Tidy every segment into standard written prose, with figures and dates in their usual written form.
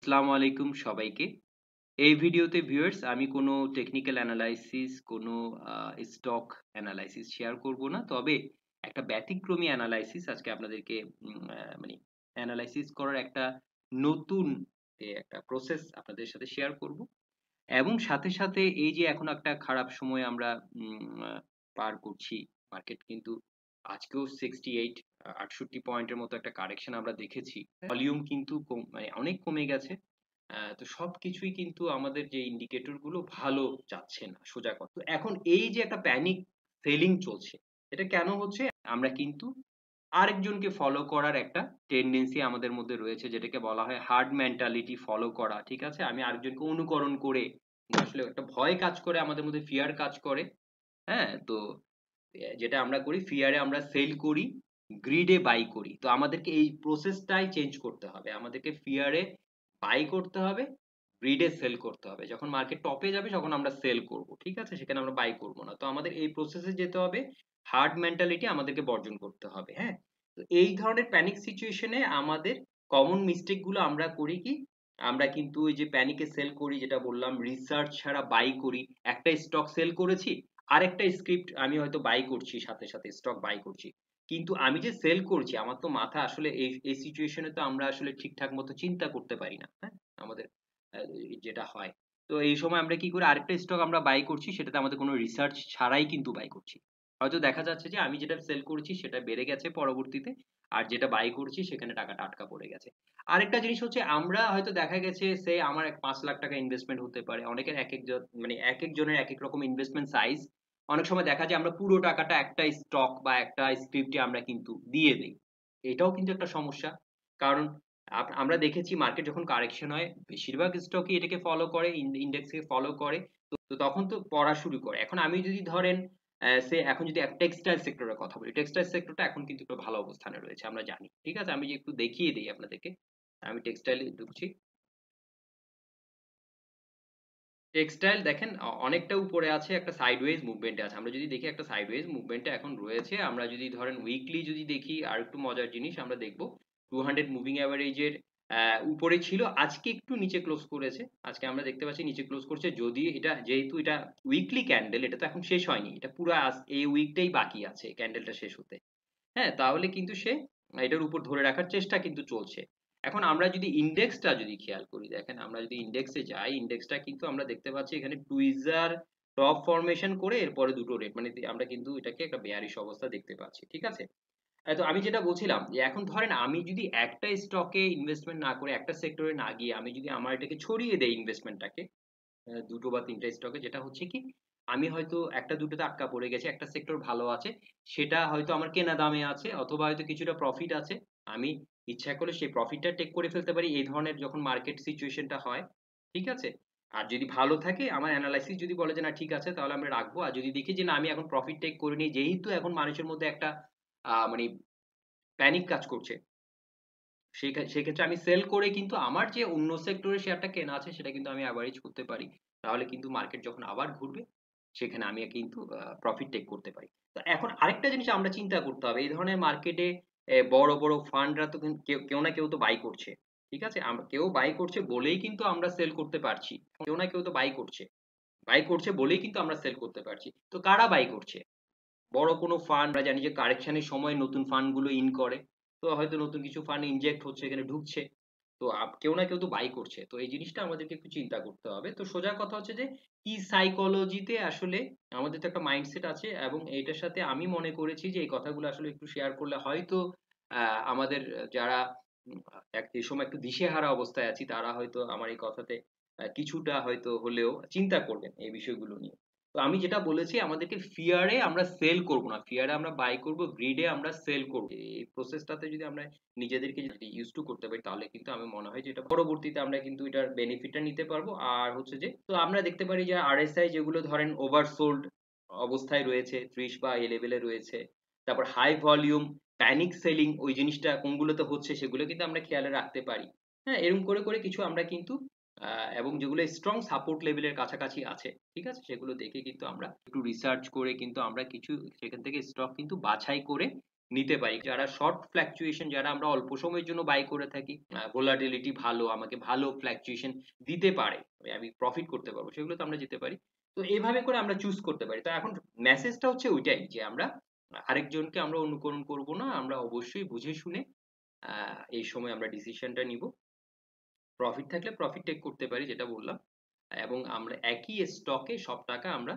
আসসালামু আলাইকুম সবাইকে। এই ভিডিওতে ভিউয়ার্স আমি কোনো টেকনিক্যাল অ্যানালাইসিস, কোনো স্টক অ্যানালাইসিস শেয়ার করব না। তবে একটা ব্যতিক্রমী অ্যানালাইসিস আজকে আপনাদেরকে মানে অ্যানালাইসিস করার একটা নতুন একটা প্রসেস আপনাদের সাথে শেয়ার করব। এবং সাথে এই যে এখন একটা খারাপ সময় আমরা পার করছি। মার্কেট কিন্তু আজকেও 68 68 পয়েন্টের মতো একটা কারেকশন আমরা দেখেছি। ভলিউম কিন্তু মানে অনেক কমে গেছে। তো সবকিছুই কিন্তু আমাদের যে ইন্ডিকেটর গুলো ভালো যাচ্ছে না সোজা কথা। তো এখন এই যে একটা প্যানিক সেলিং চলছে, এটা কেন হচ্ছে? আমরা কিন্তু আরেকজনকে ফলো করার একটা টেনডেন্সি আমাদের মধ্যে রয়েছে, যেটাকে বলা হয় হার্ড মেন্টালিটি ফলো করা। ঠিক আছে? আমি আরেকজনকে অনুকরণ করে আসলে একটা ভয় কাজ করে, আমাদের মধ্যে ফিয়ার কাজ করে। হ্যাঁ? তো যেটা আমরা করি, ফিয়ারে আমরা সেল করি, গ্রিডে বাই করি। তো আমাদেরকে এই প্রসেসটাই চেঞ্জ করতে হবে। আমাদেরকে ফিয়ারে বাই করতে হবে, গ্রিডে সেল করতে হবে। যখন মার্কেট টপে যাবে তখন আমরা সেল করব। ঠিক আছে? সেখানে আমরা বাই করব না। তো আমাদের এই প্রসেসে যেতে হবে। হার্ড মেন্টালিটি আমাদেরকে বর্জন করতে হবে। হ্যাঁ? তো এই ধরনের প্যানিক সিচুয়েশনে আমাদের কমন মিস্টেক গুলো আমরা করি কি? আমরা কিন্তু ওই যে প্যানিকে সেল করি, যেটা বললাম, রিসার্চ ছাড়া বাই করি। একটা স্টক সেল করেছি, আরেকটা স্ক্রিপ্ট আমি হয়তো বাই করছি, সাথে স্টক বাই করছি। কিন্তু আমি যে সেল করছি, আমার তো মাথা আসলে এই সিচুয়েশনে তো আমরা আসলে ঠিকঠাক মতো চিন্তা করতে পারি না। হ্যাঁ? আমাদের যেটা হয়। তো এই সময় আমরা কি করি? আরেকটা স্টক আমরা বাই করছি, সেটাতে আমাদের কোনো রিসার্চ ছাড়াই কিন্তু বাই করছি। হয়তো দেখা যাচ্ছে যে আমি যেটা সেল করেছি সেটা বেড়ে গেছে পরবর্তীতে, আর যেটা বাই করছি সেখানে টাকাটা আটকা পড়ে গেছে। আরেকটা জিনিস হচ্ছে, আমরা হয়তো দেখা গেছে আমার ৫,০০,০০০ টাকা ইনভেস্টমেন্ট হতে পারে। অনেকের একেক মানে একেক জনের একেক রকম ইনভেস্টমেন্ট সাইজ। অনেক সময় দেখা যায় আমরা পুরো টাকাটা একটা স্টক বা একটা স্ক্রিপ্টে আমরা কিন্তু দিয়ে দেই। এটাও কিন্তু একটা সমস্যা। কারণ আমরা দেখেছি মার্কেট যখন কারেকশন হয়, বেশিরভাগ স্টকই এটাকে ফলো করে, ইন্ডেক্সকে ফলো করে। তো তখন তো পড়া শুরু করে। এখন আমি যদি ধরেন এখন যদি টেক্সটাইল সেক্টরের কথা বলি, টেক্সটাইল সেক্টরটা এখন কিন্তু একটা ভালো অবস্থানে রয়েছে, আমরা জানি। ঠিক আছে? আমি যে একটু দেখিয়ে দেই আপনাদেরকে। আমি টেক্সটাইলে ঢুকছি। টেক্সটাইল দেখেন অনেকটা উপরে আছে, একটা সাইডওয়েজ মুভমেন্টে আছে। আমরা যদি দেখি একটা সাইডওয়েজ মুভমেন্টে এখন রয়েছে। আমরা যদি ধরেন উইকলি যদি দেখি, আর একটু মজার জিনিস আমরা দেখব, 200 মুভিং এভারেজের উপরে ছিল, আজকে একটু নিচে ক্লোজ করেছে। আজকে আমরা দেখতে পাচ্ছি নিচে ক্লোজ করছে, যদি এটা, যেহেতু এটা উইকলি ক্যান্ডেল, এটা তো এখন শেষ হয়নি, এটা পুরো এই উইকটাই বাকি আছে ক্যান্ডেলটা শেষ হতে। হ্যাঁ? তাহলে কিন্তু সে এটার উপর ধরে রাখার চেষ্টা কিন্তু চলছে। এখন আমরা যদি ইনডেক্সটা যদি খেয়াল করি, দেখেন আমরা যদি ইনডেক্সে যাই, ইনডেক্সটা কিন্তু আমরা দেখতে পাচ্ছি এখানে টুইজার টপ ফরমেশন করে এরপরে দুটো রেড, মানে আমরা কিন্তু এটাকে একটা বেয়ারিশ অবস্থা দেখতে পাচ্ছি। ঠিক আছে? তো আমি যেটা বলছিলাম যে এখন ধরেন আমি যদি একটা স্টকে ইনভেস্টমেন্ট না করে, একটা সেক্টরে না গিয়ে, আমি যদি আমার এটাকে ছড়িয়ে দেই ইনভেস্টমেন্টটাকে ২ টো বা ৩ টা স্টকে, যেটা হচ্ছে কি, আমি হয়তো ১ টা ২ টোতে আটকা পড়ে গেছি। একটা সেক্টর ভালো আছে, সেটা হয়তো আমার কেনা দামে আছে, অথবা হয়তো কিছুটা প্রফিট আছে। আমি ইচ্ছা করলে সেই প্রফিটটা টেক করে ফেলতে পারি, এই ধরনের যখন মার্কেট সিচুয়েশনটা হয়। ঠিক আছে? আর যদি ভালো থাকে, আমার এনালাইসিস যদি বলে যে না ঠিক আছে, তাহলে আমরা রাখবো। আর যদি দেখি যে না, আমি এখন প্রফিট টেক করিনি, যেহেতু এখন মানুষের মধ্যে একটা মানে প্যানিক কাজ করছে, সেক্ষেত্রে আমি সেল করে কিন্তু আমার যে অন্য সেক্টরে শেয়ারটা কেনা আছে সেটা কিন্তু আমি এভারেজ করতে পারি। তাহলে কিন্তু মার্কেট যখন আবার ঘুরবে, সেখানে আমি কিন্তু প্রফিট টেক করতে পারি। তো এখন আরেকটা জিনিস আমরা চিন্তা করতে হবে, এই ধরনের মার্কেটে বড় ফান্ডরা তো কেউ না কেউ তো বাই করছে। ঠিক আছে? কেউ বাই করছে বলেই কিন্তু আমরা সেল করতে পারছি। কেউ না কেউ তো বাই করছে। বাই করছে বলেই কিন্তু আমরা সেল করতে পারছি। তো কারা বাই করছে? বড় কোনো ফান্ড, আমরা জানি যে কারেকশন এর সময় নতুন ফান্ড গুলো ইন করে। তো হয়তো নতুন কিছু ফান্ড ইনজেক্ট হচ্ছে, এখানে ঢুকছে। তো কেউ না কেউ তো বাই করছে। তো এই জিনিসটা আমাদেরকে একটু চিন্তা করতে হবে। তো সোজা কথা হচ্ছে যে কি সাইকোলজিতে আসলে আমাদের তো একটা মাইন্ডসেট আছে, এবং এইটার সাথে আমি মনে করেছি যে এই কথাগুলো আসলে একটু শেয়ার করলে হয়তো আমাদের যারা এই সময় একটু দিশেহারা অবস্থায় আছি, তারা হয়তো আমার এই কথাতে কিছুটা হয়তো হলেও চিন্তা করবেন এই বিষয়গুলো নিয়ে। তো আমি যেটা বলেছি, আমাদেরকে ফিয়ারে আমরা সেল করব না, ফিয়ারে আমরা বাই করব, গ্রিডে আমরা সেল করব। এই প্রসেসটাতে যদি আমরা নিজেদেরকে যদি ইউজ টু করতে পারি, তাহলে কিন্তু আমার মনে হয় যে এটা পরবর্তীতে আমরা কিন্তু এটার বেনিফিটটা নিতে পারবো। আর হচ্ছে যে, তো আমরা দেখতে পারি যে আরএসআই যেগুলো ধরেন ওভারসোল্ড অবস্থায় রয়েছে, ৩০ বা এই লেভেলে রয়েছে। তারপর হাই ভলিউম প্যানিক সেলিং, ওই জিনিসটা কোনগুলোতে হচ্ছে সেগুলো কিন্তু আমরা খেয়ালে রাখতে পারি। হ্যাঁ? এরকম করে কিছু আমরা কিন্তু এবং যেগুলো স্ট্রং সাপোর্ট লেভেলের কাছাকাছি আছে, ঠিক আছে? সেগুলো দেখে কিন্তু আমরা একটু রিসার্চ করে কিন্তু আমরা কিছু সেখান থেকে স্টক কিন্তু বাছাই করে নিতে পারি। যারা শর্ট ফ্ল্যাকচুয়েশন, যারা আমরা অল্প সময়ের জন্য বাই করে থাকি, ভোলাটিলিটি ভালো, আমাকে ভালো ফ্ল্যাকচুয়েশন দিতে পারে, আমি প্রফিট করতে পারবো, সেগুলোতে আমরা যেতে পারি। তো এভাবে করে আমরা চুজ করতে পারি। তো এখন মেসেজটা হচ্ছে ওইটাই যে আমরা আরেকজনকে আমরা অনুকরণ করব না, আমরা অবশ্যই বুঝে শুনে এই সময় আমরা ডিসিশনটা নিব। প্রফিট থাকলে প্রফিট টেক করতে পারি যেটা বললাম, এবং আমরা একই স্টকে সব টাকা আমরা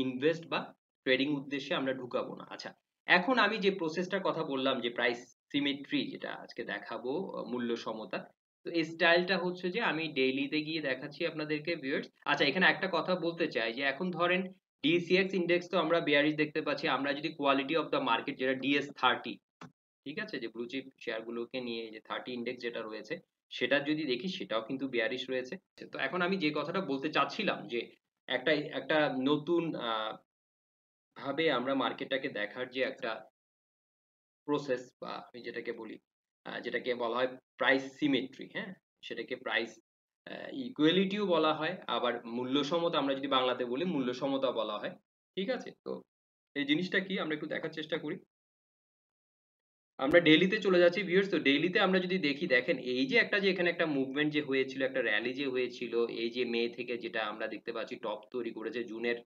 ইনভেস্ট বা ট্রেডিং উদ্দেশ্যে আমরা ঢুকাবো না। আচ্ছা, এখন আমি যে প্রসেসটার কথা বললাম যে প্রাইস সিমেট্রি, যেটা আজকে দেখাবো, মূল্য সমতা, তো এই স্টাইলটা হচ্ছে যে আমি ডেইলিতে গিয়ে দেখাচ্ছি আপনাদেরকে ভিউয়ার্স। আচ্ছা, এখানে একটা কথা বলতে চাই যে এখন ধরেন ডিসিএক্স ইন্ডেক্স তো আমরা বেয়ারিশ দেখতে পাচ্ছি, আমরা যদি কোয়ালিটি অফ দ্য মার্কেট যেটা ডিএস 30, ঠিক আছে, যে ব্লু চিপ শেয়ার গুলোকে নিয়ে যে 30 ইন্ডেক্স যেটা রয়েছে, সেটা যদি দেখি সেটাও কিন্তু বেয়ারিশ রয়েছে। তো এখন আমি যে কথাটা বলতে চাচ্ছিলাম যে একটা একটা নতুন ভাবে আমরা মার্কেটটাকে দেখার যে একটা প্রসেস, বা আমি যেটাকে বলি, যেটাকে বলা হয় প্রাইস সিমেট্রি, হ্যাঁ, সেটাকে প্রাইস ইকুয়ালিটিও বলা হয়, আবার মূল্য সমতা আমরা যদি বাংলাতে বলি মূল্য সমতা বলা হয়। ঠিক আছে, তো এই জিনিসটা কি আমরা একটু দেখার চেষ্টা করি। আমরা ডেইলিতে চলে যাচ্ছি ভিউয়ার্স। তো ডেইলিতে আমরা যদি দেখি, দেখেন এই যে একটা, যে এখানে একটা মুভমেন্ট যে হয়েছিল, একটা র‍্যালি যে হয়েছিল, এই যে মে থেকে যেটা আমরা দেখতে পাচ্ছি টপ তৈরি করেছে জুনের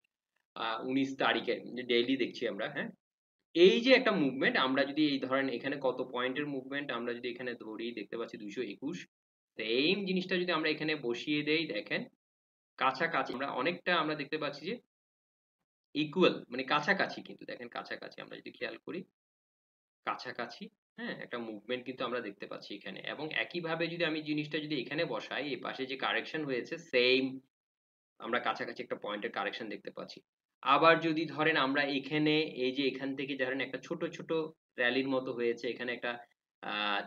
19 তারিখে, ডেইলি দেখছি আমরা, হ্যাঁ, এই যে একটা মুভমেন্ট, আমরা যদি এই ধরেন এখানে কত পয়েন্টের মুভমেন্ট আমরা যদি এখানে ধরি, দেখতে পাচ্ছি 221, সেম জিনিসটা যদি আমরা এখানে বসিয়ে দেই, দেখেন কাছাকাছি আমরা অনেকটা আমরা দেখতে পাচ্ছি যে ইকুয়াল, মানে কাছাকাছি, কিন্তু দেখেন কাছাকাছি আমরা যদি খেয়াল করি, কাছাকাছি, হ্যাঁ, একটা মুভমেন্ট কিন্তু আমরা দেখতে পাচ্ছি এখানে। এবং একইভাবে যদি আমি জিনিসটা যদি এখানে বসাই, এই পাশে যে কারেকশন হয়েছে সেম আমরা কাছাকাছি একটা পয়েন্টের কারেকশন দেখতে পাচ্ছি। আবার যদি ধরেন আমরা এখানে, এই যে এখান থেকে ধরেন একটা ছোট ছোট র‍্যালির মতো হয়েছে, এখানে একটা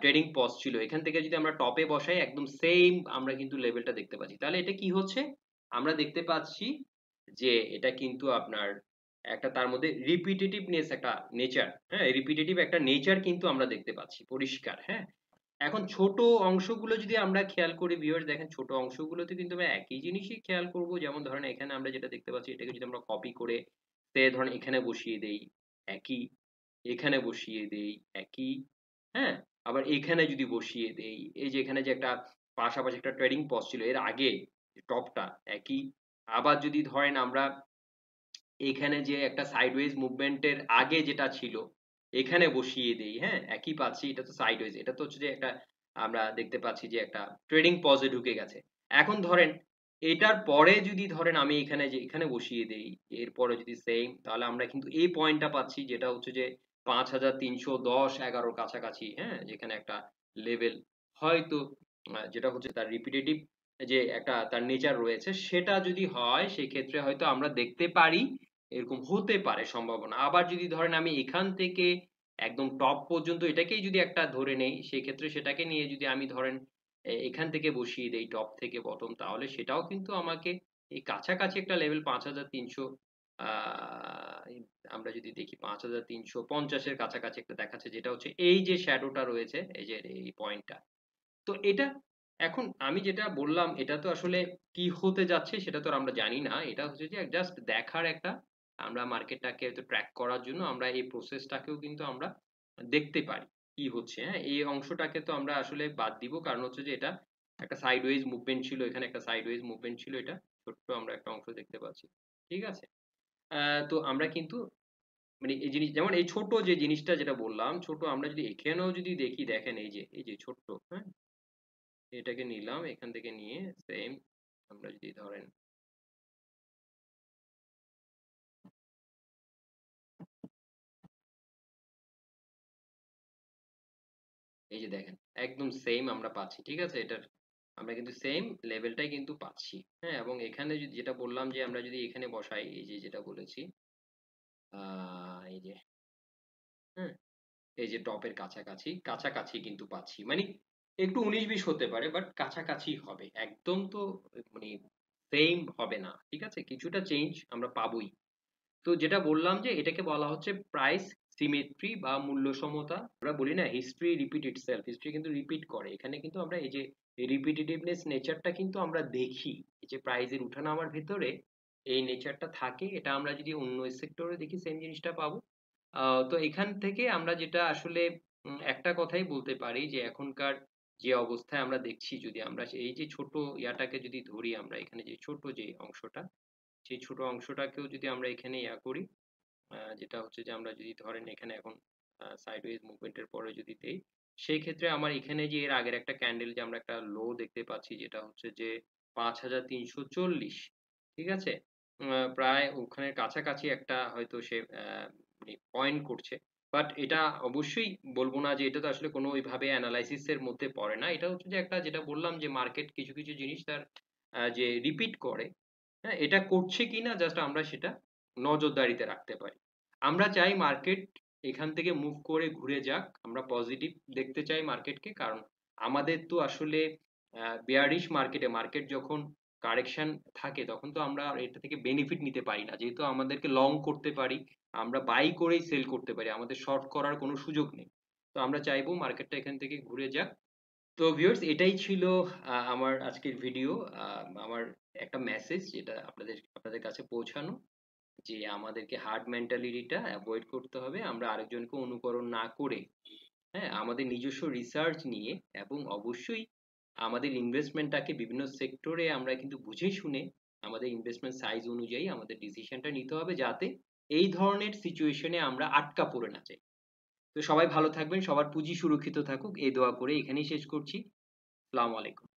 ট্রেডিং পজ ছিল, এখান থেকে যদি আমরা টপে বসাই একদম সেম আমরা কিন্তু লেভেলটা দেখতে পাচ্ছি। তাহলে এটা কি হচ্ছে, আমরা দেখতে পাচ্ছি যে এটা কিন্তু আপনার একটা, তার মধ্যে রিপিটেটিভনেস একটা নেচার, হ্যাঁ, রিপিটেটিভ একটা নেচার কিন্তু আমরা দেখতে পাচ্ছি পরিষ্কার, হ্যাঁ। এখন ছোট অংশগুলো যদি আমরা খেয়াল করি ভিউয়ার্স, দেখেন ছোট অংশগুলোতে কিন্তু আমরা একই জিনিসই খেয়াল করব। যেমন ধরেন এখানে আমরা যেটা দেখতে পাচ্ছি, এটাকে যদি আমরা কপি করে সে ধরেন এখানে বসিয়ে দেই একই, এখানে বসিয়ে দেই একই, হ্যাঁ, আবার এখানে যদি বসিয়ে দেই, এই যে এখানে যে একটা পাশাপাশি একটা ট্রেডিং পজ ছিল এর আগে টপটা একই, আবার যদি ধরেন আমরা এখানে যে একটা সাইডওয়েজ মুভমেন্টের আগে যেটা ছিল এখানে বসিয়ে দেই, হ্যাঁ, একই পাচ্ছি, এটা তো সাইডওয়েজ, এটা তো হচ্ছে যে একটা, আমরা দেখতে পাচ্ছি যে একটা ট্রেডিং পজে ঢুকে গেছে। এখন ধরেন এটার পরে যদি ধরেন আমি এখানে যে এখানে বসিয়ে দেই, এরপরে যদি সেম, তাহলে আমরা কিন্তু এই পয়েন্টটা পাচ্ছি যেটা হচ্ছে যে 5310-11 কাছাকাছি, হ্যাঁ, যেখানে একটা লেভেল হয়তো যেটা হচ্ছে তার রিপিটেটিভ যে একটা তার নেচার রয়েছে, সেটা যদি হয় সেক্ষেত্রে হয়তো আমরা দেখতে পারি এরকম হতে পারে সম্ভাবনা। আবার যদি ধরেন আমি এখান থেকে একদম টপ পর্যন্ত এটাকেই যদি একটা ধরে নেই, সেক্ষেত্রে সেটাকে নিয়ে যদি আমি ধরেন এখান থেকে বসিয়ে দেই টপ থেকে বটম, তাহলে সেটাও কিন্তু আমাকে এই কাছাকাছি একটা লেভেল 5300, আমরা যদি দেখি 5350 এর কাছাকাছি একটা দেখাচ্ছে, যেটা হচ্ছে এই যে শ্যাডোটা রয়েছে, এই যে এই পয়েন্টটা। তো এটা, এখন আমি যেটা বললাম এটা তো আসলে কি হতে যাচ্ছে সেটা তো আর আমরা জানি না। এটা হচ্ছে যে জাস্ট দেখার একটা, আমরা মার্কেটটাকে হয়তো ট্র্যাক করার জন্য আমরা এই প্রসেসটাকেও কিন্তু আমরা দেখতে পারি কি হচ্ছে, হ্যাঁ। এই অংশটাকে তো আমরা আসলে বাদ দিব, কারণ হচ্ছে যে এটা একটা সাইডওয়েজ মুভমেন্ট ছিল, এখানে একটা সাইডওয়েজ মুভমেন্ট ছিল, এটা ছোট্ট আমরা একটা অংশ দেখতে পাচ্ছি, ঠিক আছে। তো আমরা কিন্তু মানে এই জিনিস, যেমন এই ছোট যে জিনিসটা যেটা বললাম, ছোট আমরা যদি এখানেও যদি দেখি, দেখেন এই যে ছোট্ট, হ্যাঁ, এটাকে নিলাম এখান থেকে নিয়ে সেম আমরা যদি ধরেন এই যে দেখেন একদম সেম আমরা পাচ্ছি, ঠিক আছে, এটার আমরা কিন্তু সেম লেভেলটাই কিন্তু পাচ্ছি, হ্যাঁ। এবং এখানে যদি যেটা বললাম যে আমরা যদি এখানে বসাই, এই যে যেটা বলেছি, এই যে, হ্যাঁ, এই যে টপের কাছাকাছি কাছাকাছি কিন্তু পাচ্ছি, মানে একটু 19-20 হতে পারে, বাট কাছাকাছি হবে, একদম তো মানে সেম হবে না, ঠিক আছে, কিছুটা চেঞ্জ আমরা পাবোই। তো যেটা বললাম যে এটাকে বলা হচ্ছে প্রাইস সিমেট্রি বা মূল্য সমতা। আমরা বলি না হিস্ট্রি রিপিট ইটসেলফ, হিস্ট্রি কিন্তু রিপিট করে, এখানে কিন্তু আমরা এই যে রিপিটেটিভনেস নেচারটা কিন্তু আমরা দেখি, এই যে প্রাইজের উঠানামার ভেতরে এই নেচারটা থাকে, এটা আমরা যদি অন্য সেক্টরে দেখি সেম জিনিসটা পাবো। তো এখান থেকে আমরা যেটা আসলে একটা কথাই বলতে পারি যে এখনকার যে অবস্থায় আমরা দেখছি, যদি আমরা এই যে ছোট ইয়াটাকে যদি ধরি, আমরা এখানে যে ছোট যে অংশটা, সেই ছোট অংশটাকেও যদি আমরা এখানে ইয়া করি, যেটা হচ্ছে যে আমরা যদি ধরেন এখানে এখন সাইডওয়েজ মুভমেন্টের পরে যদি দেই, সেই ক্ষেত্রে আমার এখানে যে এর আগের একটা ক্যান্ডেল যে আমরা একটা লো দেখতে পাচ্ছি, যেটা হচ্ছে যে 5340, ঠিক আছে? প্রায় ওখানে কাছাকাছি একটা হয়তো সে মানে পয়েন্ট করছে। বাট এটা অবশ্যই বলব না যে এটা তো আসলে কোনো ওইভাবে অ্যানালাইসিস এর মধ্যে পড়ে না। এটা হচ্ছে যে একটা, যেটা বললাম যে মার্কেট কিছু, কিছু জিনিস তার যে রিপিট করে, হ্যাঁ? এটা করছে কিনা জাস্ট আমরা সেটা নজরদারিতে রাখতে পারি। আমরা চাই মার্কেট এখান থেকে মুভ করে ঘুরে যাক। আমরা পজিটিভ দেখতে চাই মার্কেটকে। কারণ আমাদের তো আসলে বেয়ারিশ মার্কেটে, মার্কেট যখন কারেকশন থাকে তখন তো আমরা এটা থেকে বেনিফিট নিতে পারি না। যেহেতু আমাদেরকে লং করতে পারি, আমরা বাই করেই সেল করতে পারি। আমাদের শর্ট করার কোনো সুযোগ নেই। তো আমরা চাইবো মার্কেটটা এখান থেকে ঘুরে যাক। তো ভিউয়ার্স, এটাই ছিল আমার আজকের ভিডিও। আমার একটা মেসেজ যেটা আপনাদের কাছে পৌঁছানো, যে আমাদেরকে হার্ড মেন্টালিটিটা অ্যাভয়েড করতে হবে। আমরা আরেকজনকে অনুকরণ না করে, হ্যাঁ, আমাদের নিজস্ব রিসার্চ নিয়ে, এবং অবশ্যই আমাদের ইনভেস্টমেন্টটাকে বিভিন্ন সেক্টরে আমরা কিন্তু বুঝে শুনে আমাদের ইনভেস্টমেন্ট সাইজ অনুযায়ী আমাদের ডিসিশনটা নিতে হবে, যাতে এই ধরনের সিচুয়েশনে আমরা আটকা পড়ে না যাই। তো সবাই ভালো থাকবেন, সবার পুঁজি সুরক্ষিত থাকুক, এই দোয়া করে এখানেই শেষ করছি। আসসালামু আলাইকুম।